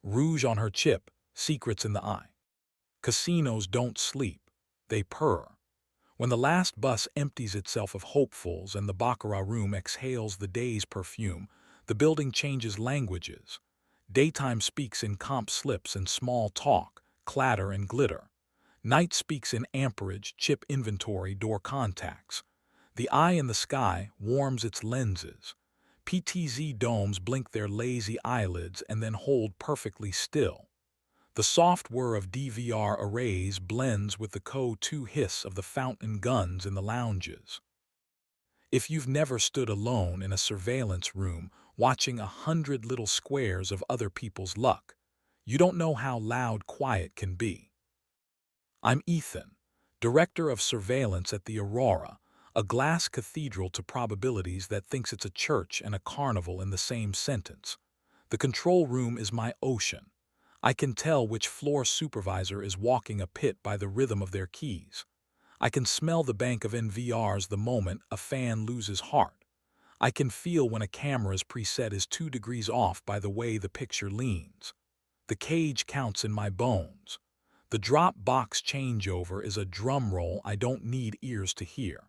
Rouge on her chip, secrets in the eye. Casinos don't sleep. They purr. When the last bus empties itself of hopefuls and the baccarat room exhales the day's perfume, the building changes languages. Daytime speaks in comp slips and small talk, clatter and glitter. Night speaks in amperage, chip inventory, door contacts. The eye in the sky warms its lenses. PTZ domes blink their lazy eyelids and then hold perfectly still. The soft whir of DVR arrays blends with the CO2 hiss of the fountain guns in the lounges. If you've never stood alone in a surveillance room watching 100 little squares of other people's luck, you don't know how loud quiet can be. I'm Ethan, Director of Surveillance at the Aurora, a glass cathedral to probabilities that thinks it's a church and a carnival in the same sentence. The control room is my ocean. I can tell which floor supervisor is walking a pit by the rhythm of their keys. I can smell the bank of NVRs the moment a fan loses heart. I can feel when a camera's preset is 2 degrees off by the way the picture leans. The cage counts in my bones. The drop box changeover is a drum roll I don't need ears to hear.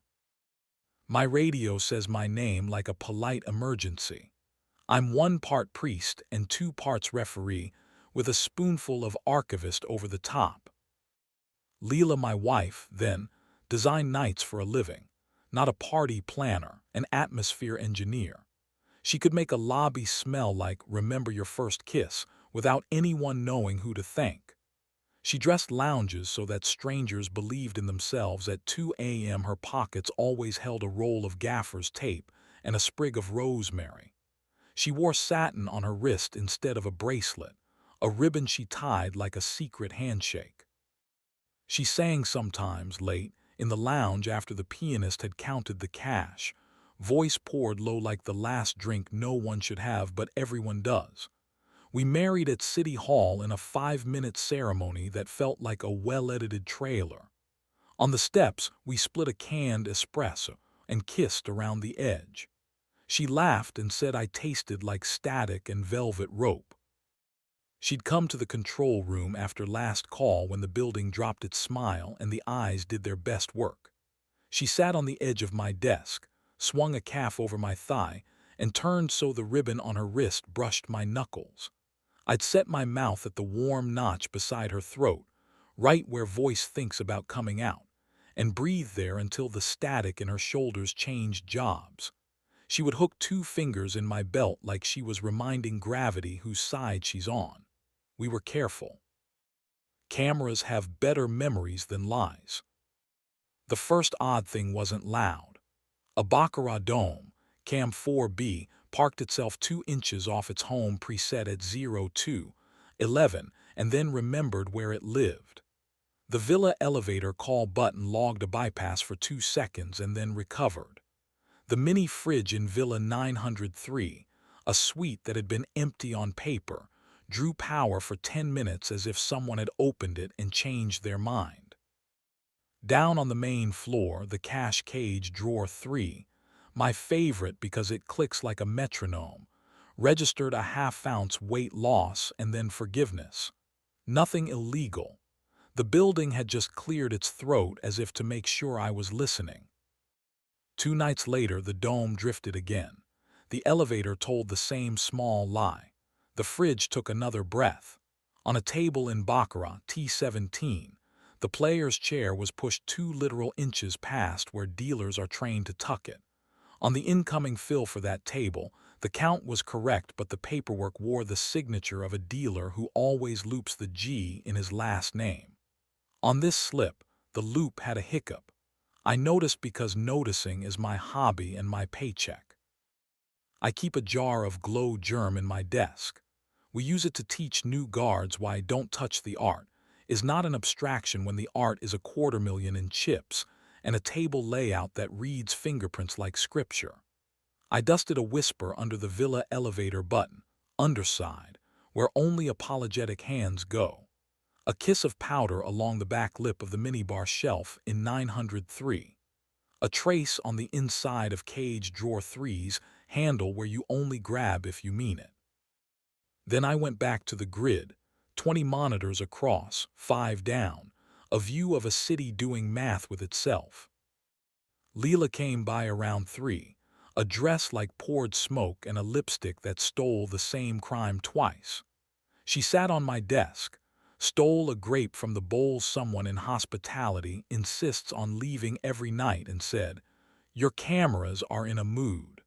My radio says my name like a polite emergency. I'm 1 part priest and 2 parts referee, with a spoonful of archivist over the top. Leela, my wife, then, designed nights for a living, not a party planner, an atmosphere engineer. She could make a lobby smell like "Remember Your First Kiss" without anyone knowing who to thank. She dressed lounges so that strangers believed in themselves. At 2 a.m. her pockets always held a roll of gaffer's tape and a sprig of rosemary. She wore satin on her wrist instead of a bracelet, a ribbon she tied like a secret handshake. She sang sometimes late, in the lounge after the pianist had counted the cash, voice poured low like the last drink no one should have but everyone does. We married at City Hall in a 5-minute ceremony that felt like a well-edited trailer. On the steps, we split a canned espresso and kissed around the edge. She laughed and said I tasted like static and velvet rope. She'd come to the control room after last call when the building dropped its smile and the eyes did their best work. She sat on the edge of my desk, swung a calf over my thigh, and turned so the ribbon on her wrist brushed my knuckles. I'd set my mouth at the warm notch beside her throat, right where voice thinks about coming out, and breathe there until the static in her shoulders changed jobs. She would hook 2 fingers in my belt like she was reminding gravity whose side she's on. We were careful. Cameras have better memories than lies. The first odd thing wasn't loud. A baccarat dome, Cam 4B, parked itself 2 inches off its home preset at 02:11 and then remembered where it lived. The villa elevator call button logged a bypass for 2 seconds and then recovered. The mini fridge in Villa 903, a suite that had been empty on paper, drew power for 10 minutes as if someone had opened it and changed their mind. Down on the main floor, the cash cage drawer 3, my favorite because it clicks like a metronome, registered a half-ounce weight loss and then forgiveness. Nothing illegal. The building had just cleared its throat as if to make sure I was listening. 2 nights later, the dome drifted again. The elevator told the same small lie. The fridge took another breath. On a table in Baccarat, T17, the player's chair was pushed 2 literal inches past where dealers are trained to tuck it. On the incoming fill for that table, the count was correct, but the paperwork wore the signature of a dealer who always loops the G in his last name. On this slip, the loop had a hiccup. I noticed because noticing is my hobby and my paycheck. I keep a jar of glow germ in my desk. We use it to teach new guards why "don't touch the art" is not an abstraction when the art is 250,000 in chips and a table layout that reads fingerprints like scripture. I dusted a whisper under the villa elevator button, underside, where only apologetic hands go. A kiss of powder along the back lip of the minibar shelf in 903. A trace on the inside of cage drawer 3's handle where you only grab if you mean it. Then I went back to the grid, 20 monitors across, 5 down, a view of a city doing math with itself. Leela came by around 3, a dress like poured smoke and a lipstick that stole the same crime twice. She sat on my desk, stole a grape from the bowl someone in hospitality insists on leaving every night and said, "Your cameras are in a mood."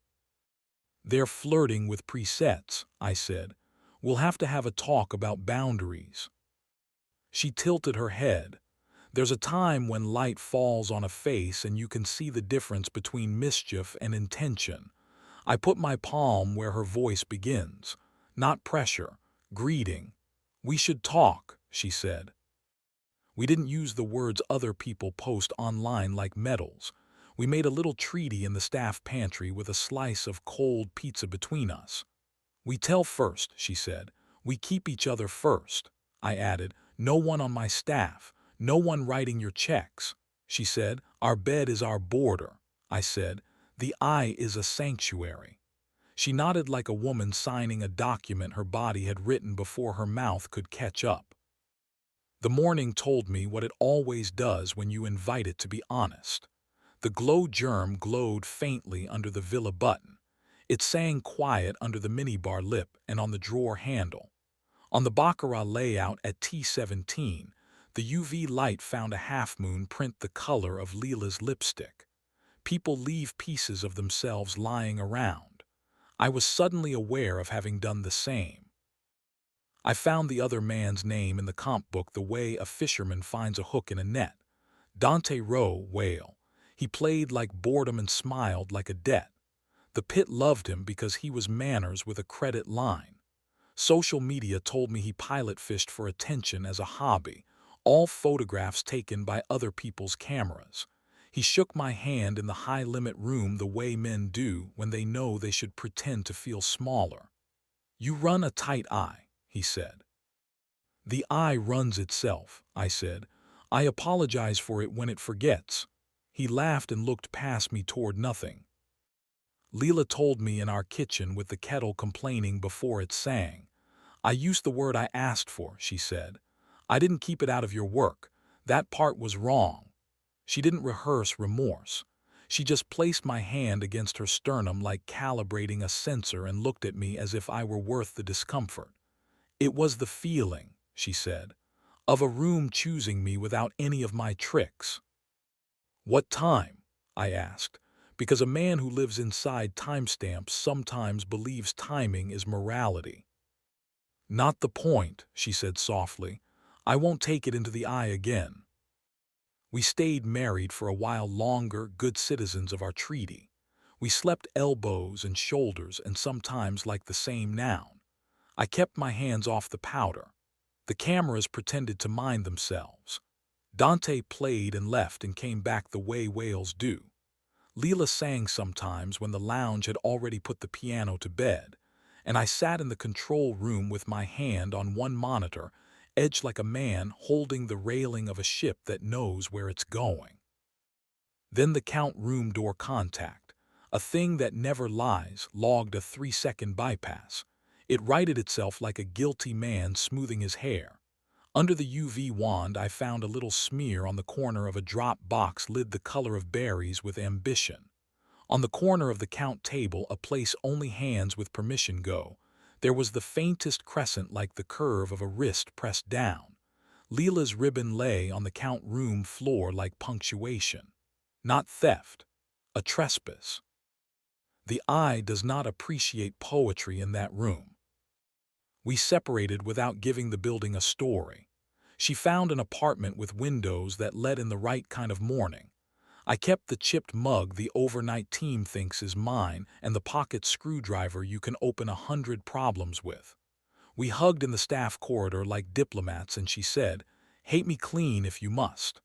"They're flirting with presets," I said. "We'll have to have a talk about boundaries." She tilted her head. There's a time when light falls on a face and you can see the difference between mischief and intention. I put my palm where her voice begins. Not pressure, greeting. "We should talk," she said. We didn't use the words other people post online like medals. We made a little treaty in the staff pantry with a slice of cold pizza between us. "We tell first," she said. "We keep each other first." I added, "No one on my staff. No one writing your checks." She said, "Our bed is our border." I said, "The eye is a sanctuary." She nodded like a woman signing a document her body had written before her mouth could catch up. The morning told me what it always does when you invite it to be honest. The glow germ glowed faintly under the Villa button. It sang quiet under the minibar lip and on the drawer handle. On the Baccarat layout at T17, the UV light found a half-moon print the color of Leela's lipstick. People leave pieces of themselves lying around. I was suddenly aware of having done the same. I found the other man's name in the comp book the way a fisherman finds a hook in a net. Dante Rowe, whale. He played like boredom and smiled like a debt. The pit loved him because he was manners with a credit line. Social media told me he pilot fished for attention as a hobby, all photographs taken by other people's cameras. He shook my hand in the high-limit room the way men do when they know they should pretend to feel smaller. "You run a tight eye," he said. "The eye runs itself," I said. "I apologize for it when it forgets." He laughed and looked past me toward nothing. Leela told me in our kitchen with the kettle complaining before it sang. "I used the word I asked for," she said. "I didn't keep it out of your work. That part was wrong." She didn't rehearse remorse. She just placed my hand against her sternum like calibrating a sensor and looked at me as if I were worth the discomfort. "It was the feeling," she said, "of a room choosing me without any of my tricks." "What time?" I asked, because a man who lives inside timestamps sometimes believes timing is morality. "Not the point," she said softly. "I won't take it into the eye again." We stayed married for a while longer, good citizens of our treaty. We slept elbows and shoulders and sometimes like the same noun. I kept my hands off the powder. The cameras pretended to mind themselves. Dante played and left and came back the way whales do. Leela sang sometimes when the lounge had already put the piano to bed, and I sat in the control room with my hand on one monitor, edged like a man holding the railing of a ship that knows where it's going. Then the count room door contact, a thing that never lies, logged a 3-second bypass. It righted itself like a guilty man smoothing his hair. Under the UV wand I found a little smear on the corner of a drop box lid the color of berries with ambition. On the corner of the count table, a place only hands with permission go, there was the faintest crescent like the curve of a wrist pressed down. Leela's ribbon lay on the count room floor like punctuation. Not theft, a trespass. The eye does not appreciate poetry in that room. We separated without giving the building a story. She found an apartment with windows that let in the right kind of morning. I kept the chipped mug the overnight team thinks is mine and the pocket screwdriver you can open 100 problems with. We hugged in the staff corridor like diplomats and she said, "Hate me clean if you must."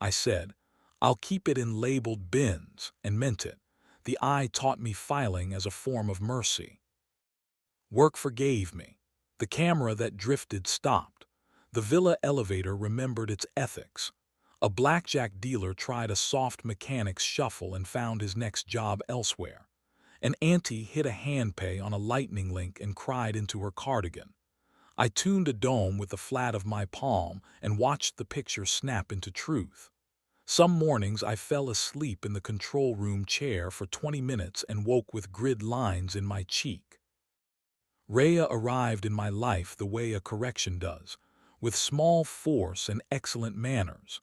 I said, "I'll keep it in labeled bins," and meant it. The eye taught me filing as a form of mercy. Work forgave me. The camera that drifted stopped. The villa elevator remembered its ethics. A blackjack dealer tried a soft mechanics shuffle and found his next job elsewhere. An auntie hit a handpay on a lightning link and cried into her cardigan. I tuned a dome with the flat of my palm and watched the picture snap into truth. Some mornings I fell asleep in the control room chair for 20 minutes and woke with grid lines in my cheek. Rhea arrived in my life the way a correction does, with small force and excellent manners.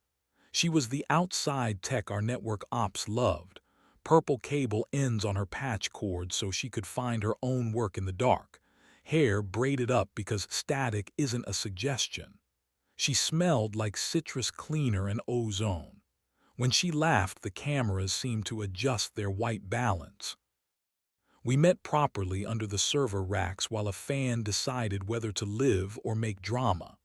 She was the outside tech our network ops loved. Purple cable ends on her patch cord so she could find her own work in the dark. Hair braided up because static isn't a suggestion. She smelled like citrus cleaner and ozone. When she laughed, the cameras seemed to adjust their white balance. We met properly under the server racks while a fan decided whether to live or make drama.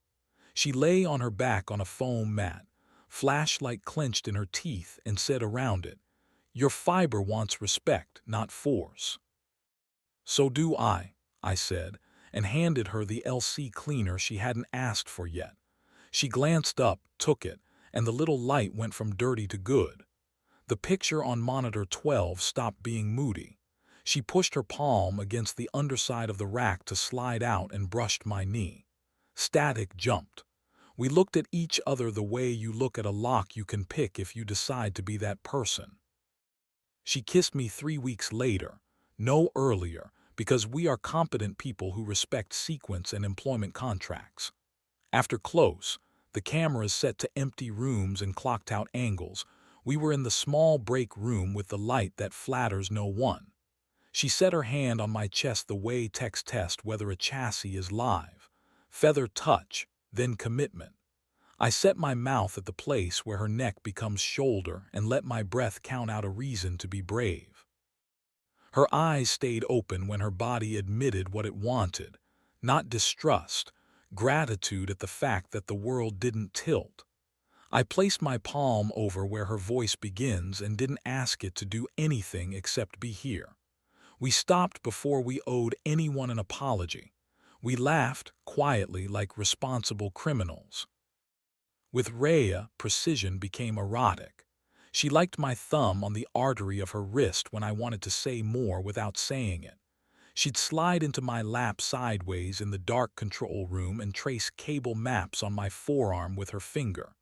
She lay on her back on a foam mat, flashlight clenched in her teeth, and said around it, "Your fiber wants respect, not force." "So do I said, and handed her the LC cleaner she hadn't asked for yet. She glanced up, took it, and the little light went from dirty to good. The picture on monitor 12 stopped being moody. She pushed her palm against the underside of the rack to slide out and brushed my knee. Static jumped. We looked at each other the way you look at a lock you can pick if you decide to be that person. She kissed me 3 weeks later, no earlier, because we are competent people who respect sequence and employment contracts. After close, the cameras set to empty rooms and clocked out angles, we were in the small break room with the light that flatters no one. She set her hand on my chest the way techs test whether a chassis is live. Feather touch, then commitment. I set my mouth at the place where her neck becomes shoulder and let my breath count out a reason to be brave. Her eyes stayed open when her body admitted what it wanted, not distrust, gratitude at the fact that the world didn't tilt. I placed my palm over where her voice begins and didn't ask it to do anything except be here. We stopped before we owed anyone an apology. We laughed, quietly, like responsible criminals. With Rhea, precision became erotic. She liked my thumb on the artery of her wrist when I wanted to say more without saying it. She'd slide into my lap sideways in the dark control room and trace cable maps on my forearm with her finger.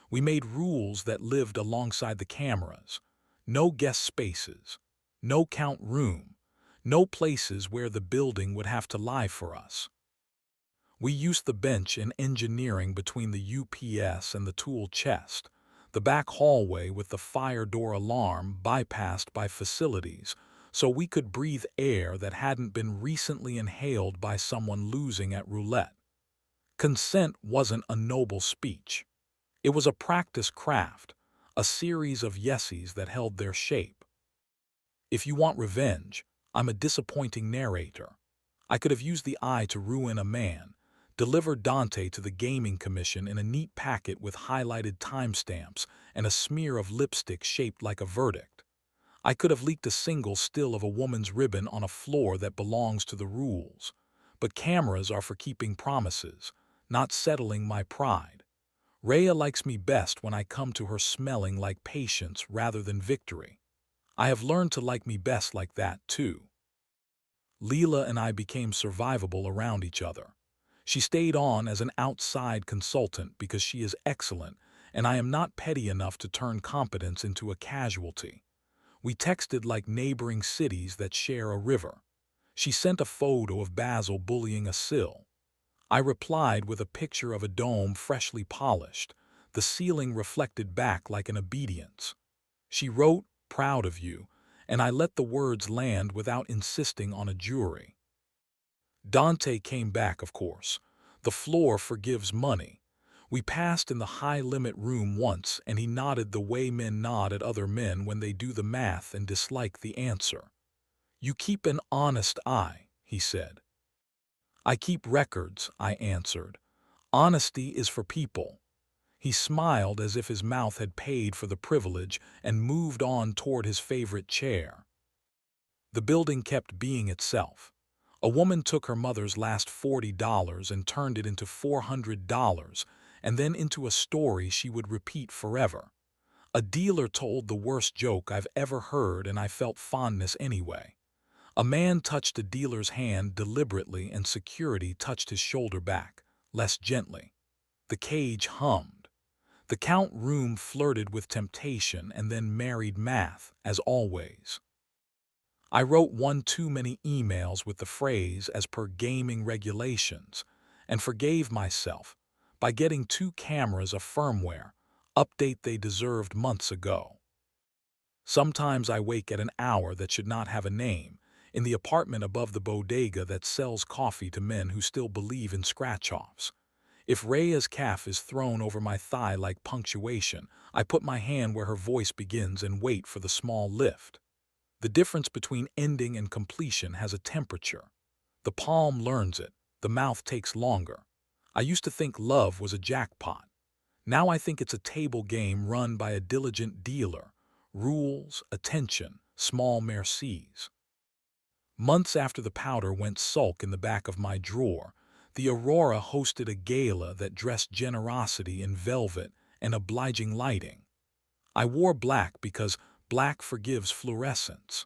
We made rules that lived alongside the cameras. No guest spaces. No count room. No places where the building would have to lie for us. We used the bench in engineering between the UPS and the tool chest, the back hallway with the fire door alarm bypassed by facilities, so we could breathe air that hadn't been recently inhaled by someone losing at roulette. Consent wasn't a noble speech. It was a practice craft, a series of yeses that held their shape. If you want revenge, I'm a disappointing narrator. I could have used the eye to ruin a man, delivered Dante to the Gaming Commission in a neat packet with highlighted timestamps and a smear of lipstick shaped like a verdict. I could have leaked a single still of a woman's ribbon on a floor that belongs to the rules. But cameras are for keeping promises, not settling my pride. Rhea likes me best when I come to her smelling like patience rather than victory. I have learned to like me best like that, too. Leela and I became survivable around each other. She stayed on as an outside consultant because she is excellent, and I am not petty enough to turn competence into a casualty. We texted like neighboring cities that share a river. She sent a photo of Basil bullying a sill. I replied with a picture of a dome freshly polished, the ceiling reflected back like an obedience. She wrote, "Proud of you," and I let the words land without insisting on a jury. Dante came back, of course. The floor forgives money. We passed in the high-limit room once, and he nodded the way men nod at other men when they do the math and dislike the answer. "You keep an honest eye," he said. "I keep records," I answered. "Honesty is for people." He smiled as if his mouth had paid for the privilege and moved on toward his favorite chair. The building kept being itself. A woman took her mother's last $40 and turned it into $400, and then into a story she would repeat forever. A dealer told the worst joke I've ever heard, and I felt fondness anyway. A man touched a dealer's hand deliberately and security touched his shoulder back, less gently. The cage hummed. The count room flirted with temptation and then married math, as always. I wrote one too many emails with the phrase as per gaming regulations and forgave myself by getting 2 cameras of firmware, update they deserved months ago. Sometimes I wake at an hour that should not have a name, in the apartment above the bodega that sells coffee to men who still believe in scratch-offs. If Rhea's calf is thrown over my thigh like punctuation, I put my hand where her voice begins and wait for the small lift. The difference between ending and completion has a temperature. The palm learns it, the mouth takes longer. I used to think love was a jackpot. Now I think it's a table game run by a diligent dealer. Rules, attention, small mercies. Months after the powder went sulk in the back of my drawer, the Aurora hosted a gala that dressed generosity in velvet and obliging lighting. I wore black because black forgives fluorescence.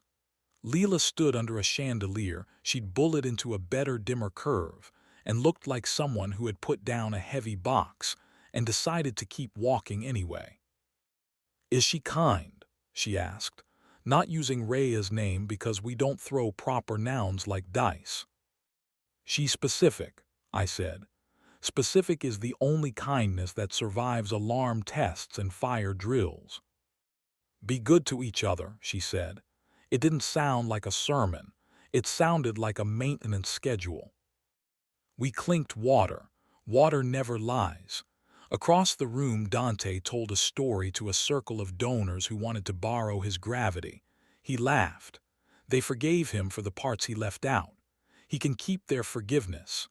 Leela stood under a chandelier she'd bullet into a better, dimmer curve and looked like someone who had put down a heavy box and decided to keep walking anyway. "Is she kind?" she asked, not using Rhea's name because we don't throw proper nouns like dice. "She's specific," I said. "Specific is the only kindness that survives alarm tests and fire drills." "Be good to each other," she said. It didn't sound like a sermon. It sounded like a maintenance schedule. We clinked water. Water never lies. Across the room, Dante told a story to a circle of donors who wanted to borrow his gravity. He laughed. They forgave him for the parts he left out. He can keep their forgiveness.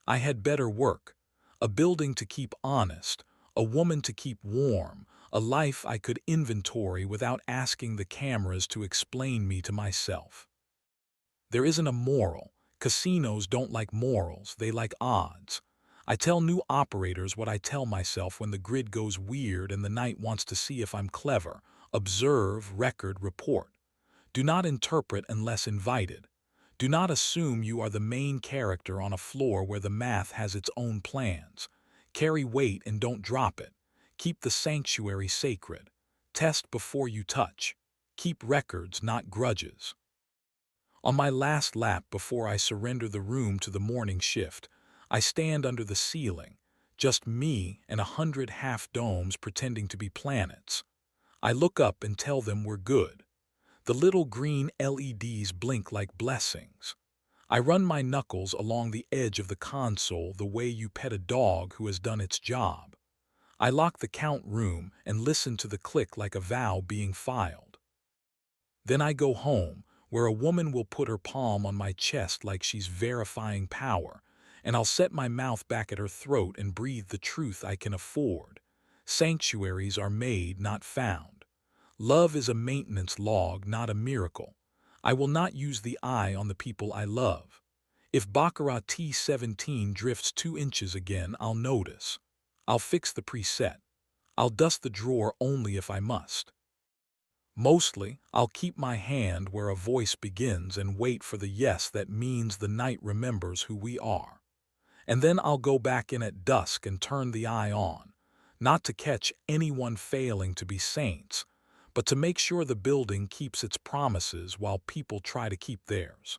I had better work. A building to keep honest, a woman to keep warm, a life I could inventory without asking the cameras to explain me to myself. There isn't a moral. Casinos don't like morals, they like odds. I tell new operators what I tell myself when the grid goes weird and the night wants to see if I'm clever. Observe, record, report. Do not interpret unless invited. Do not assume you are the main character on a floor where the math has its own plans. Carry weight and don't drop it. Keep the sanctuary sacred. Test before you touch. Keep records, not grudges. On my last lap before I surrender the room to the morning shift, I stand under the ceiling, just me and 100 half-domes pretending to be planets. I look up and tell them we're good. The little green LEDs blink like blessings. I run my knuckles along the edge of the console the way you pet a dog who has done its job. I lock the count room and listen to the click like a vow being filed. Then I go home, where a woman will put her palm on my chest like she's verifying power, and I'll set my mouth back at her throat and breathe the truth I can afford. Sanctuaries are made, not found. Love is a maintenance log, not a miracle. I will not use the eye on the people I love. If Baccarat T17 drifts 2 inches again, I'll notice. I'll fix the preset. I'll dust the drawer only if I must. Mostly, I'll keep my hand where a voice begins and wait for the yes that means the night remembers who we are. And then I'll go back in at dusk and turn the eye on, not to catch anyone failing to be saints, but to make sure the building keeps its promises while people try to keep theirs.